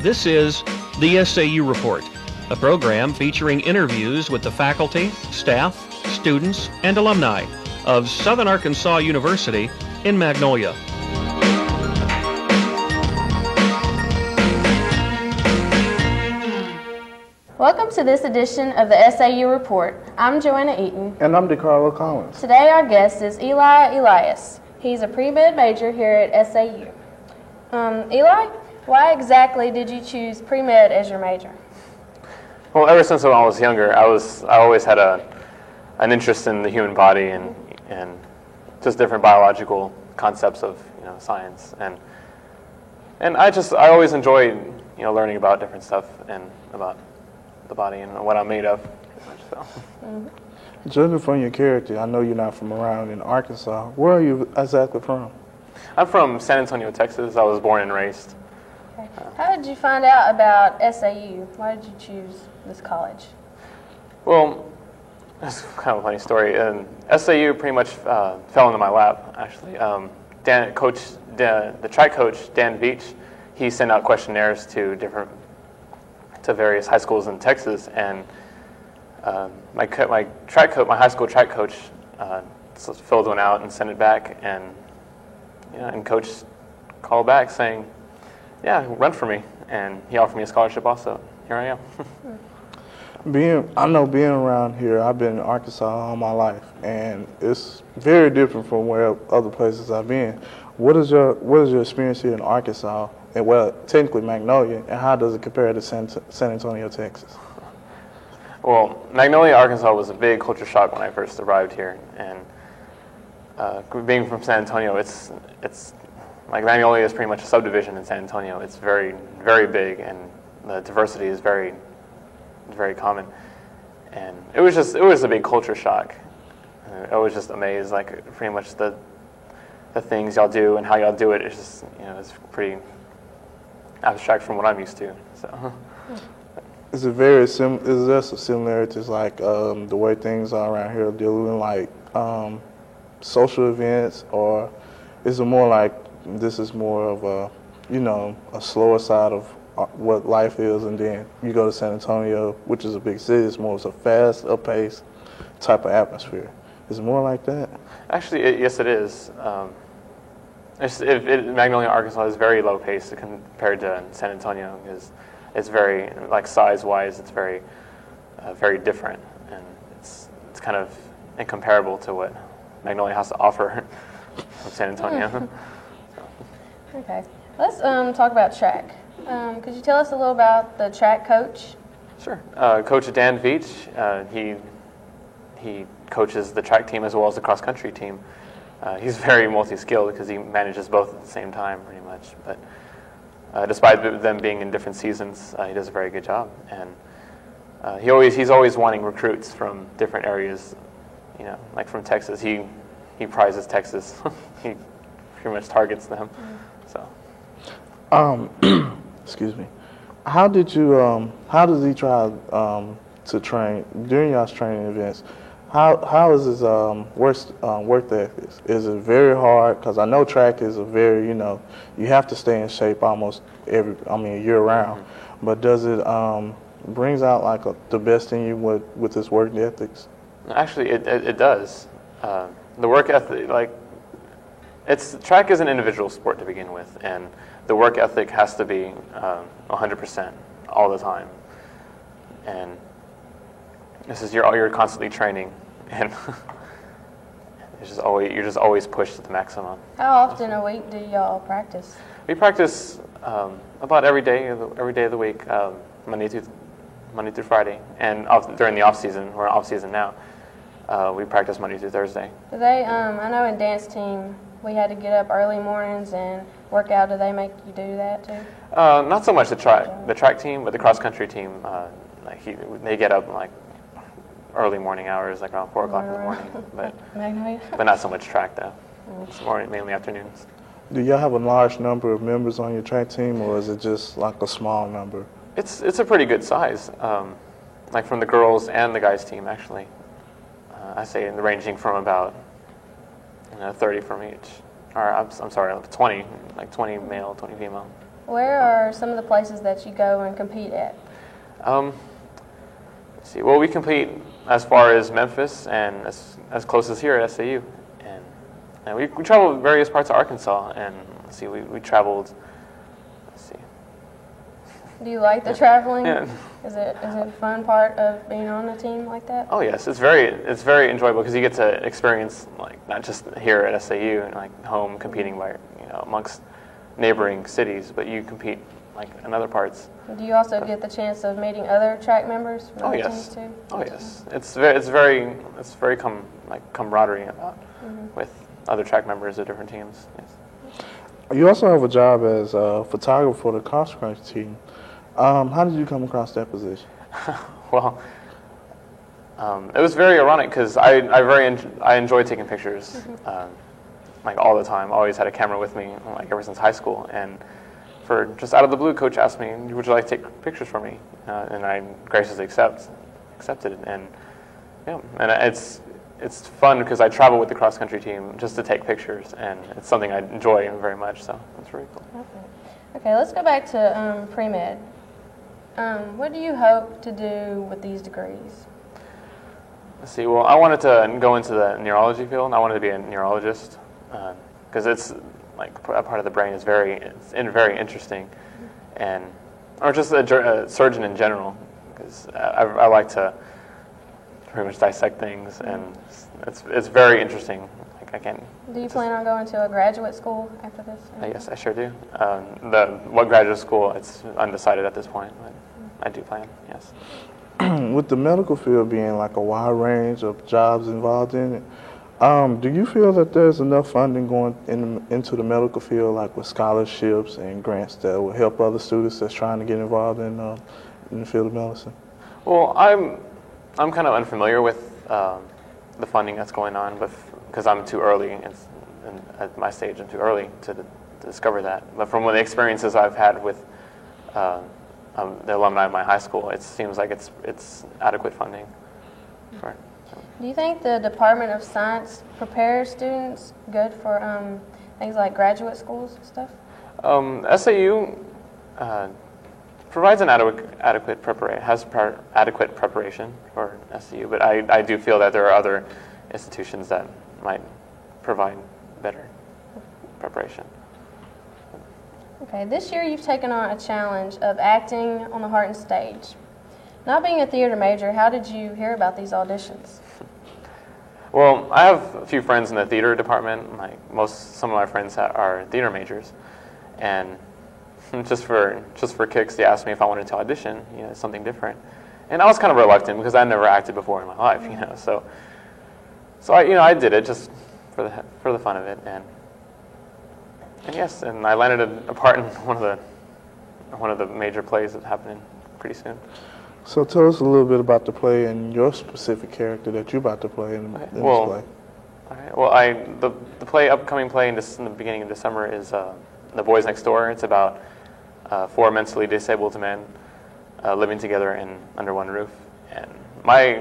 This is the SAU Report, a program featuring interviews with the faculty, staff, students, and alumni of Southern Arkansas University in Magnolia. Welcome to this edition of the SAU Report. I'm Joanna Eaton. And I'm DeCarlo Collins. Today our guest is Eli Elias. He's a pre-med major here at SAU. Eli, why exactly did you choose pre-med as your major? Well, ever since when I was younger, I always had an interest in the human body and just different biological concepts of science, and I always enjoyed learning about different stuff and about the body and what I'm made of. So. Judging from your character, I know you're not from around in Arkansas. Where are you exactly from? I'm from San Antonio, Texas. I was born and raised. Okay. How did you find out about SAU? Why did you choose this college? Well, that's kind of a funny story. SAU pretty much fell into my lap, actually. The track coach, Dan Veach, he sent out questionnaires to various high schools in Texas, and my high school track coach filled one out and sent it back, and coach called back saying, "Yeah, run for me," and he offered me a scholarship also. Here I am. Being around here, I've been in Arkansas all my life, and it's very different from where other places I've been. What is your experience here in Arkansas, and technically Magnolia, and how does it compare to San Antonio, Texas? Well, Magnolia, Arkansas was a big culture shock when I first arrived here, and being from San Antonio, it's like Magnolia is pretty much a subdivision in San Antonio. It's very, very big, and the diversity is very, very common. And it was a big culture shock. I was just amazed, like pretty much the things y'all do and how y'all do it. It's just it's pretty abstract from what I'm used to. So. Is there some similarities, like the way things are around here, dealing like social events, or is it more like this is more of a slower side of what life is, and then you go to San Antonio, which is a big city, it's more of a fast, up-paced type of atmosphere. Is it more like that? Actually, yes, it is. Magnolia, Arkansas is very low-paced compared to San Antonio. It's very, like size-wise, it's very, very different, and it's kind of incomparable to what Magnolia has to offer from San Antonio. Okay, let's talk about track. Could you tell us a little about the track coach? Sure. Coach Dan Veach, he coaches the track team as well as the cross-country team. He's very multi-skilled because he manages both at the same time, pretty much. But despite them being in different seasons, he does a very good job, and he's always wanting recruits from different areas. Like from Texas, he prizes Texas. He pretty much targets them. So. Excuse me. How does he try to train during y'all's training events? How is his work ethic? Is it very hard? Because I know track is a very, you have to stay in shape almost year round. Mm-hmm. But does it brings out like the best in you with his work ethics? Actually, it does. The work ethic, track is an individual sport to begin with, and the work ethic has to be 100% all the time. And you're constantly training, and you're just always pushed to the maximum. How often a week do y'all practice? We practice about every day of the week, Monday through Friday, and during the off season. We're off season now. We practice Monday through Thursday. Do they? I know in dance team we had to get up early mornings and work out. Do they make you do that too? Not so much the track team, but the cross country team. They get up early morning hours, like around 4 o'clock in the morning. But not so much track though. It's mainly afternoons. Do y'all have a large number of members on your track team, or is it just like a small number? It's a pretty good size, like from the girls and the guys team actually. I say ranging from about 30 from each, or I'm sorry, 20, like 20 male, 20 female. Where are some of the places that you go and compete at? Let's see. Well, we compete as far as Memphis and as close as here at SAU, and we travel various parts of Arkansas. And let's see, we traveled. Let's see. Do you like the traveling? Yeah. Is it a fun part of being on a team like that? Oh yes, it's very enjoyable because you get to experience like not just here at SAU and like home competing by amongst neighboring cities, but you compete like in other parts. Do you also get the chance of meeting other track members from other teams too? Oh yes, it's very camaraderie about with other track members of different teams. Yes. You also have a job as a photographer for the cross country team. How did you come across that position? Well, it was very ironic because I enjoy taking pictures, like all the time. I always had a camera with me, like ever since high school. And for just out of the blue, coach asked me, "Would you like to take pictures for me?" And I graciously accepted. And it's fun because I travel with the cross country team just to take pictures, and it's something I enjoy very much. So it's very cool. Okay, let's go back to pre-med. What do you hope to do with these degrees? Let's see. Well, I wanted to go into the neurology field. I wanted to be a neurologist because it's like a part of the brain is very interesting, or just a surgeon in general because I like to pretty much dissect things, and it's very interesting. Like I can't. Do you plan on going to a graduate school after this? Yes, I sure do. What graduate school? It's undecided at this point, but I do plan. Yes. With the medical field being like a wide range of jobs involved in it, do you feel that there's enough funding going into the medical field, like with scholarships and grants that will help other students that's trying to get involved in the field of medicine? Well, I'm kind of unfamiliar with the funding that's going on, but because I'm too early and at my stage, I'm too early to discover that. But from the experiences I've had with the alumni of my high school, it seems like it's adequate funding for it. Do you think the Department of Science prepares students good for things like graduate schools and stuff? SAU provides an adequate preparation for SAU, but I do feel that there are other institutions that might provide better preparation. Okay, this year you've taken on a challenge of acting on the Hearten stage. Not being a theater major, how did you hear about these auditions? Well, I have a few friends in the theater department. Some of my friends are theater majors, and just for kicks, they asked me if I wanted to audition, something different. And I was kind of reluctant because I never acted before in my life, So I did it just for the fun of it, and yes, and I landed a part in one of the major plays that's happening pretty soon. So tell us a little bit about the play and your specific character that you're about to play in this play. All right. Well, the upcoming play in the beginning of December is The Boys Next Door. It's about 4 mentally disabled men living together under one roof. And my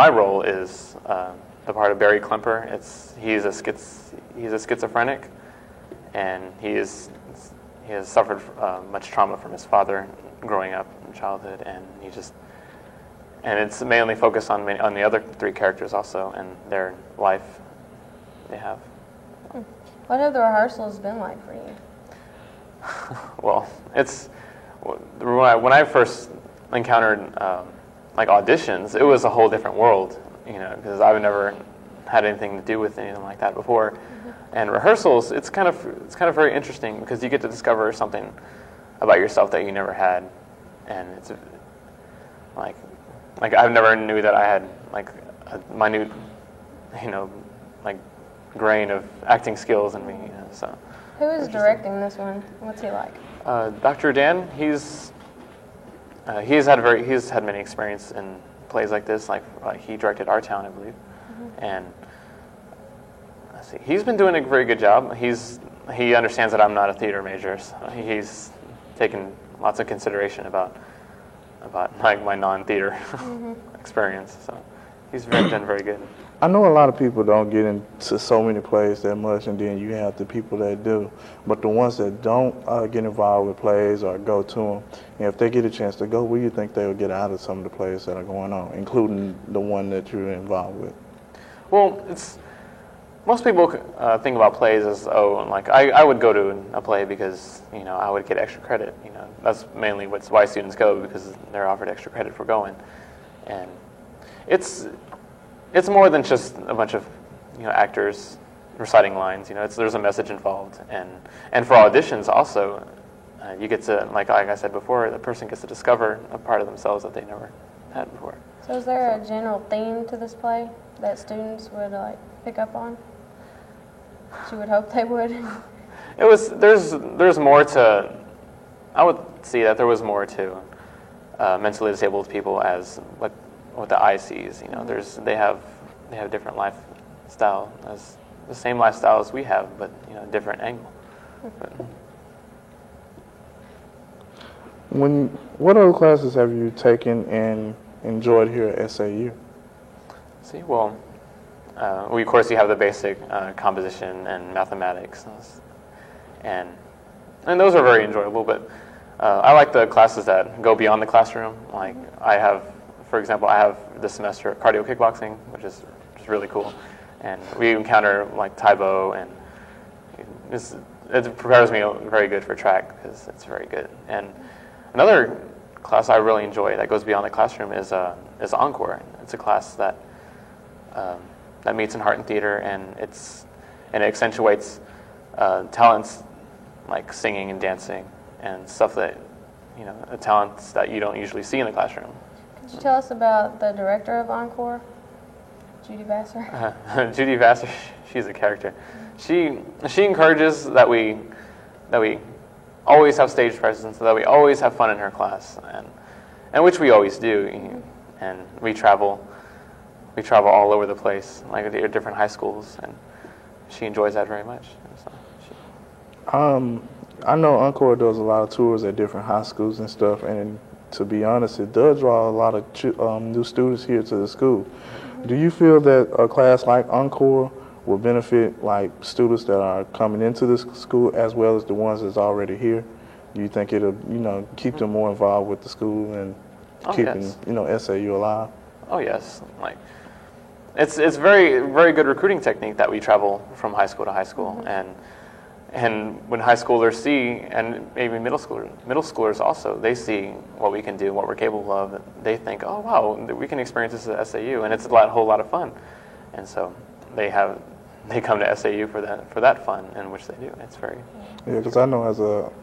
role is the part of Barry Klemper. He's a schizophrenic, and he has suffered much trauma from his father growing up in childhood, and it's mainly focused on the other 3 characters also and their life they have. What have the rehearsals been like for you? Well, when I first encountered auditions, it was a whole different world, because I've never had anything to do with anything like that before. And rehearsals, it's kind of very interesting because you get to discover something about yourself that you never had, and it's like I never knew that I had a minute, grain of acting skills in me. So. Who is directing this one? What's he like? Dr. Dan. He's had many experience in plays like this. Like he directed Our Town, I believe, and. He's been doing a very good job. He understands that I'm not a theater major, so he's taken lots of consideration about my non-theater experience. So He's done very good. I know a lot of people don't get into so many plays that much, and then you have the people that do. But the ones that don't get involved with plays or go to them, and if they get a chance to go, what do you think they will get out of some of the plays that are going on, including the one that you're involved with? Well, most people think about plays as, like I would go to a play because I would get extra credit. That's mainly why students go, because they're offered extra credit for going, and it's more than just a bunch of actors reciting lines. There's a message involved, and for auditions also, you get to like I said before, the person gets to discover a part of themselves that they never had before. So is there a general theme to this play that students would pick up on? That you would hope they would. There's more to. I would see that there was more to mentally disabled people as what the eye sees. They have different lifestyle, as the same lifestyle as we have, but different angle. But, what other classes have you taken and enjoyed here at SAU? see, well, we of course you have the basic composition and mathematics, and those are very enjoyable. But I like the classes that go beyond the classroom. Like for example, I have this semester cardio kickboxing, which is just really cool, and we encounter like Taibo, and it prepares me very good for track because it's very good. And another class I really enjoy that goes beyond the classroom is Encore. It's a class that meets in art and theater, and it accentuates talents like singing and dancing and stuff that talents that you don't usually see in the classroom. Could you tell us about the director of Encore, Judy Vassar? Judy Vassar, she's a character. She encourages that we always have stage presence, that we always have fun in her class, and which we always do. And we travel all over the place, like at different high schools, and she enjoys that very much. So I know Encore does a lot of tours at different high schools and stuff, and to be honest, it does draw a lot of new students here to the school. Do you feel that a class like Encore will benefit like students that are coming into this school as well as the ones that's already here? Do you think it'll keep them more involved with the school and keeping SAU alive? Oh yes, like it's very very good recruiting technique that we travel from high school to high school, and when high schoolers see, and maybe middle schoolers also, they see what we can do, what we're capable of. They think, oh wow, we can experience this at SAU, and it's a whole lot of fun. And so they come to SAU for that fun, in which they do. It's very because I know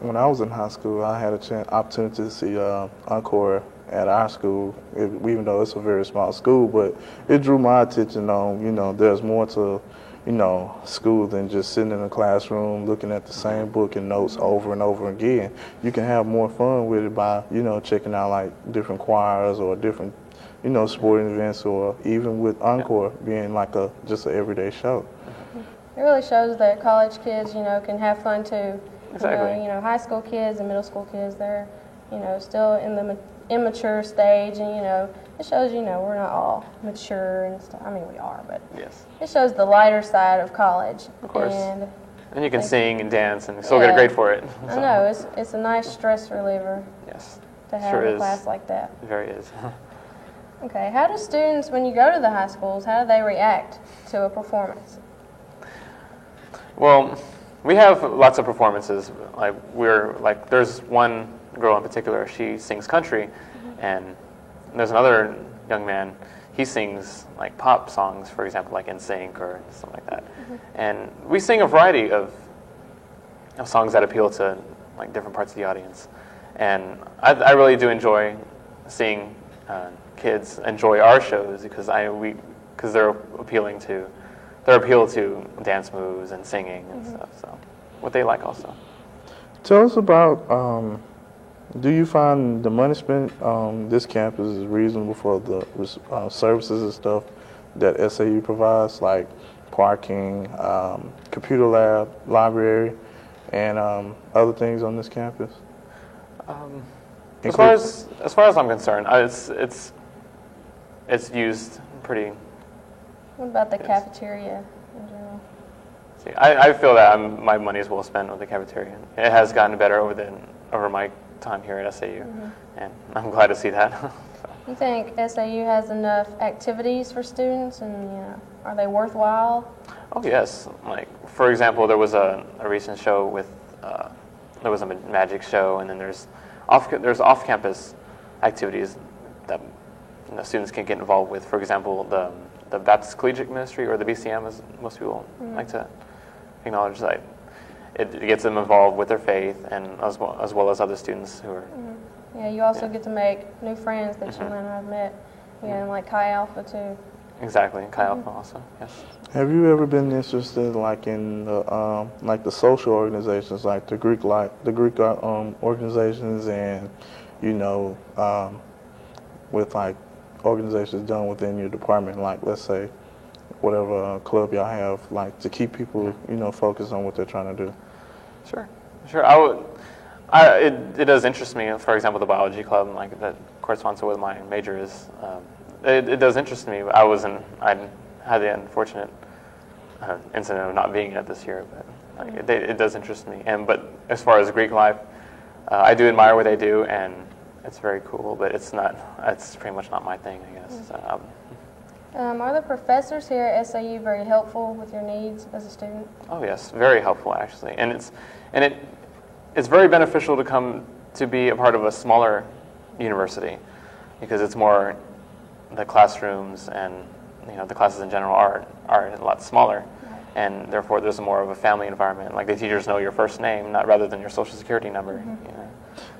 when I was in high school, I had opportunity to see Encore at our school, even though it's a very small school, but it drew my attention on there's more to school than just sitting in a classroom looking at the same book and notes over and over again. You can have more fun with it by, checking out like different choirs or different, sporting events, or even with Encore being like just an everyday show. It really shows that college kids, can have fun too. Exactly. High school kids and middle school kids, they're, still in the immature stage, and it shows we're not all mature and stuff. I mean, we are, but yes, it shows the lighter side of college. Of course. And you can sing and dance and still Yeah. get a grade for it. So. I know it's a nice stress reliever Yes. to have Sure a is. class like that. It very is. Okay, how do students, when you go to the high schools, how do they react to a performance? Well, we have lots of performances. There's one girl in particular. She sings country, and there's another young man. He sings like pop songs, for example, like NSYNC or something like that. And we sing a variety of songs that appeal to like different parts of the audience. And I really do enjoy seeing kids enjoy our shows because they're appeal to dance moves and singing and stuff. So what they like also. Tell us about, do you find the money spent on this campus is reasonable for the services and stuff that SAU provides, like parking, computer lab, library, and other things on this campus? As far as I'm concerned, it's used pretty. What about the Yes. cafeteria in general? See, I feel that my money is well spent with the cafeteria. It has gotten better over my time here at SAU, and I'm glad to see that. You think SAU has enough activities for students, and are they worthwhile? Oh yes, like for example, there was a recent show with there was a magic show, and then there's off-campus activities that students can get involved with. For example, the Baptist Collegiate Ministry, or the BCM, as most people like to acknowledge, that it gets them involved with their faith, and as well as other students who are. Yeah, you also get to make new friends that you might not have met. And like Chi Alpha too. Exactly, Chi Alpha also. Yes. Have you ever been interested, like in the social organizations, like the Greek organizations, and with like organizations done within your department, like let's say whatever club y'all have, like to keep people focused on what they're trying to do? Sure. It does interest me. For example, the biology club, like that corresponds to what my major is. It does interest me. I had the unfortunate incident of not being in it this year, but it does interest me. But as far as Greek life, I do admire what they do, and it's very cool. But it's pretty much not my thing, I guess. So, are the professors here at SAU very helpful with your needs as a student? oh yes, very helpful actually, and it's very beneficial to come to be a part of a smaller university, because it's more, the classrooms and the classes in general are a lot smaller, and therefore there's more of a family environment. Like the teachers know your first name, rather than your social security number.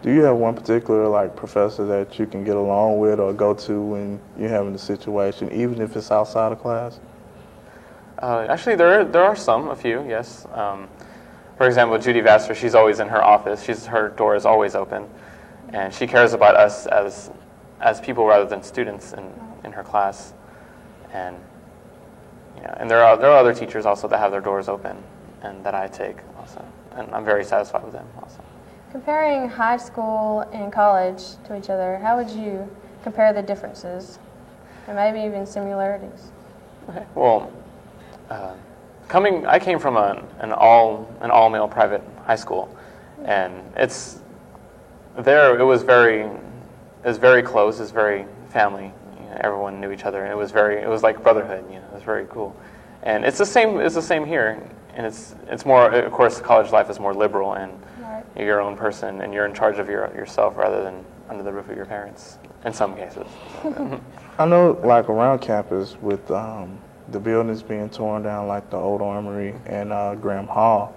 Do you have one particular like professor that you can get along with or go to when you're having a situation, even if it's outside of class? Actually, there are a few, yes. For example, Judy Vassar, she's always in her office. Her door is always open, and she cares about us as people rather than students in her class. And and there are other teachers also that have their doors open, and that I take also, and I'm very satisfied with them also. Comparing high school and college to each other, how would you compare the differences, and maybe even similarities? Okay. Well, I came from an all-male private high school, and it was very close. It was very family. Everyone knew each other, and it was like brotherhood. It was very cool. And it's the same here, and it's more. Of course, college life is more liberal, and you're your own person, and you're in charge of yourself rather than under the roof of your parents in some cases. I know, like around campus with the buildings being torn down, like the old Armory and Graham Hall,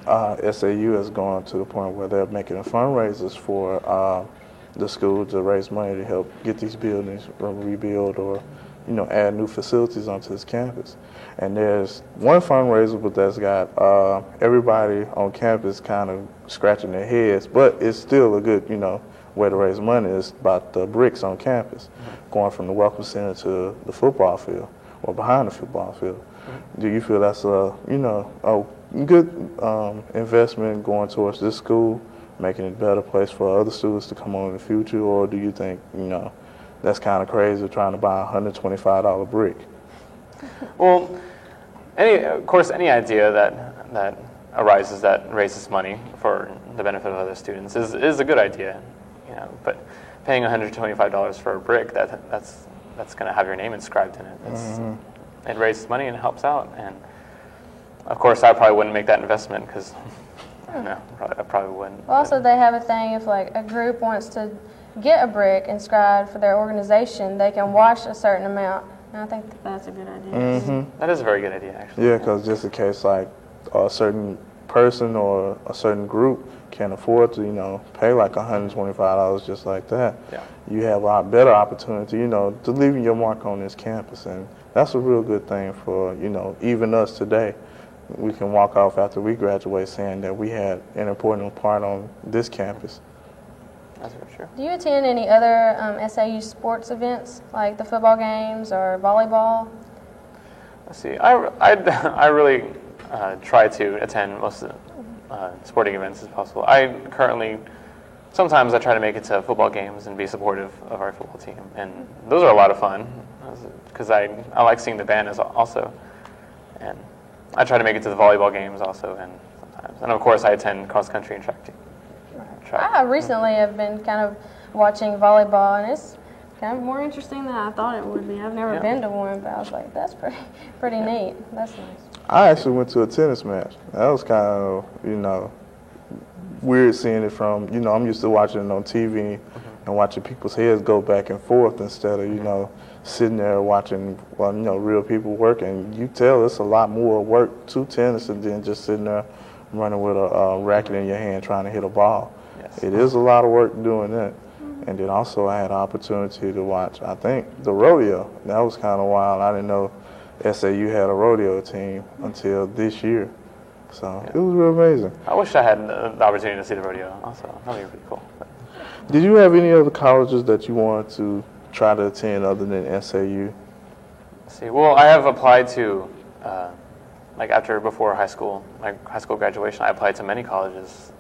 SAU has gone to the point where they're making fundraisers for the school to raise money to help get these buildings rebuilt or add new facilities onto this campus. And there's one fundraiser, but that's got everybody on campus kind of scratching their heads, but it's still a good way to raise money. It's about the bricks on campus, going from the Welcome Center to the football field, or behind the football field. Do you feel that's a good investment going towards this school, making it a better place for other students to come on in the future, or do you think that's kind of crazy trying to buy a $125 brick? Well, of course, any idea that arises that raises money for the benefit of other students is a good idea, But paying $125 for a brick, that's going to have your name inscribed in it. It raises money and it helps out. And of course, I probably wouldn't make that investment because I probably wouldn't. Also, they have a thing if like a group wants to get a brick inscribed for their organization, they can wash a certain amount. And I think that's a good idea. That is a very good idea, actually. Yeah, because just in case like a certain person or a certain group can't afford to, pay like $125 just like that. Yeah. You have a lot better opportunity, to leave your mark on this campus, and that's a real good thing for, even us today. We can walk off after we graduate saying that we had an important part on this campus. That's very true. Do you attend any other SAU sports events, like the football games or volleyball? Let's see. I really try to attend most of the sporting events as possible. I currently sometimes I try to make it to football games and be supportive of our football team, and those are a lot of fun because I like seeing the band also, and I try to make it to the volleyball games also, and sometimes, and of course I attend cross country and track team. I recently have been kind of watching volleyball, and it's kind of more interesting than I thought it would be. I've never been to one, but I was like, that's pretty neat. That's nice. I actually went to a tennis match. That was kind of, weird seeing it from, I'm used to watching it on TV and watching people's heads go back and forth instead of, sitting there watching, real people work. And you tell it's a lot more work to tennis than just sitting there running with a racket in your hand trying to hit a ball. Yes. It is a lot of work doing that. And then also I had an opportunity to watch, I think, the rodeo. That was kind of wild. I didn't know SAU had a rodeo team until this year. So it was real amazing. I wish I had the opportunity to see the rodeo also. That would be pretty cool. Did you have any other colleges that you wanted to try to attend other than SAU? See, well, I have applied to, before high school, my high school graduation, I applied to many colleges.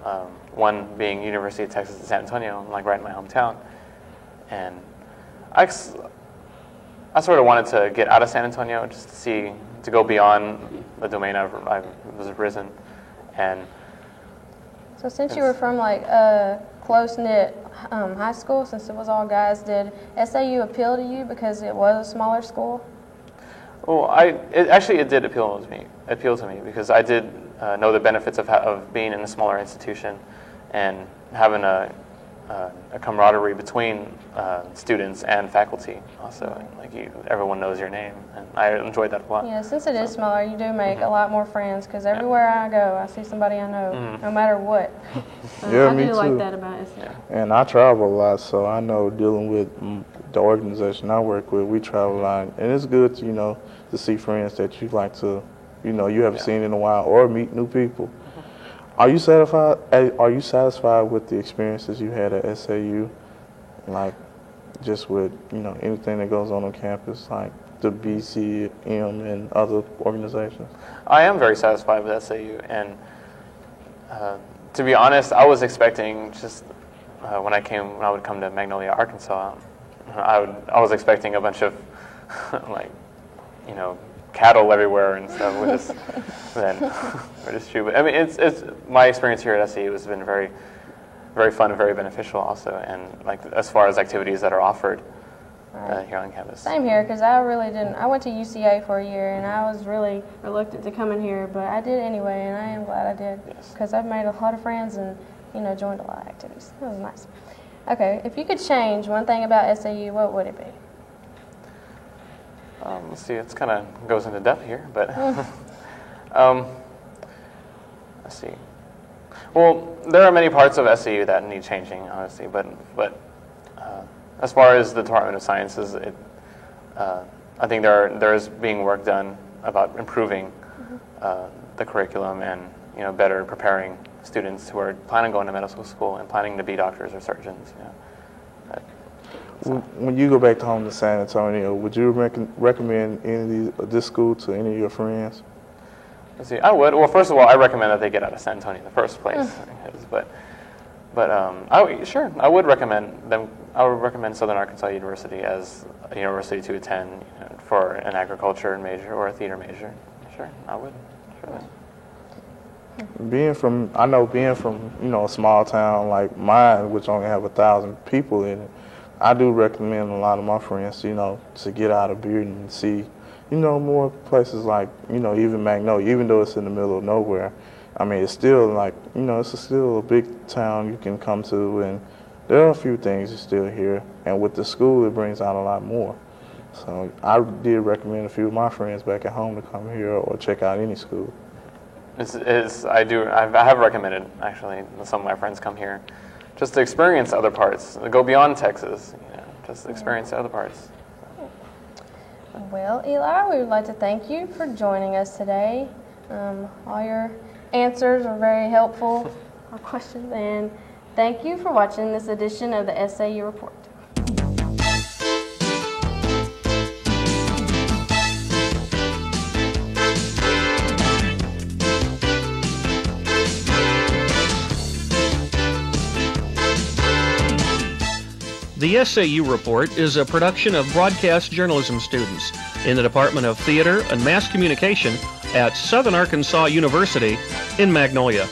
One being University of Texas at San Antonio, right in my hometown. And I sort of wanted to get out of San Antonio just to go beyond the domain I was risen. And so since you were from a close-knit high school, since it was all guys, did SAU appeal to you because it was a smaller school? Well, it did appeal to me because I did know the benefits of being in a smaller institution and having a camaraderie between students and faculty. Also, everyone knows your name, and I enjoyed that a lot. Yeah, since it is smaller, you do make a lot more friends because everywhere I go, I see somebody I know, no matter what. Yeah, I me do too. like that about SAU. And I travel a lot, so I know dealing with the organization I work with, we travel a lot, and it's good to to see friends that you like to, you haven't seen in a while, or meet new people. Are you satisfied? Are you satisfied with the experiences you had at SAU, just with anything that goes on campus, like the BCM and other organizations? I am very satisfied with SAU, and to be honest, I was expecting just when I would come to Magnolia, Arkansas, I was expecting a bunch of cattle everywhere and stuff. We're just true. But I mean, it's my experience here at SAU has been very, very fun and very beneficial also, and as far as activities that are offered here on campus. Same here, because I really didn't. I went to UCA for a year, and I was really reluctant to come in here, but I did anyway, and I am glad I did because I've made a lot of friends and joined a lot of activities. It was nice. Okay, if you could change one thing about SAU, what would it be? Let's see, it kind of goes into depth here, but let's see. Well, there are many parts of SAU that need changing, honestly, but as far as the Department of Sciences, I think there is being work done about improving the curriculum and better preparing students who are planning on going to medical school and planning to be doctors or surgeons. When you go back home to San Antonio, would you recommend this school to any of your friends? Let's see, I would. Well, first of all, I recommend that they get out of San Antonio in the first place. I would recommend them. I would recommend Southern Arkansas University as a university to attend for an agriculture major or a theater major. Sure, I would. Sure. Being from a small town like mine, which only have 1,000 people in it, I do recommend a lot of my friends, to get out of Bearden and see, more places like, even Magnolia, even though it's in the middle of nowhere. I mean, it's still it's still a big town you can come to, and there are a few things you still here. And with the school, it brings out a lot more. So I did recommend a few of my friends back at home to come here or check out any school. I have recommended, actually, some of my friends come here just to experience other parts, go beyond Texas, just experience other parts. Well, Eli, we would like to thank you for joining us today. All your answers were very helpful, our questions, and thank you for watching this edition of the SAU Report. The SAU Report is a production of broadcast journalism students in the Department of Theater and Mass Communication at Southern Arkansas University in Magnolia.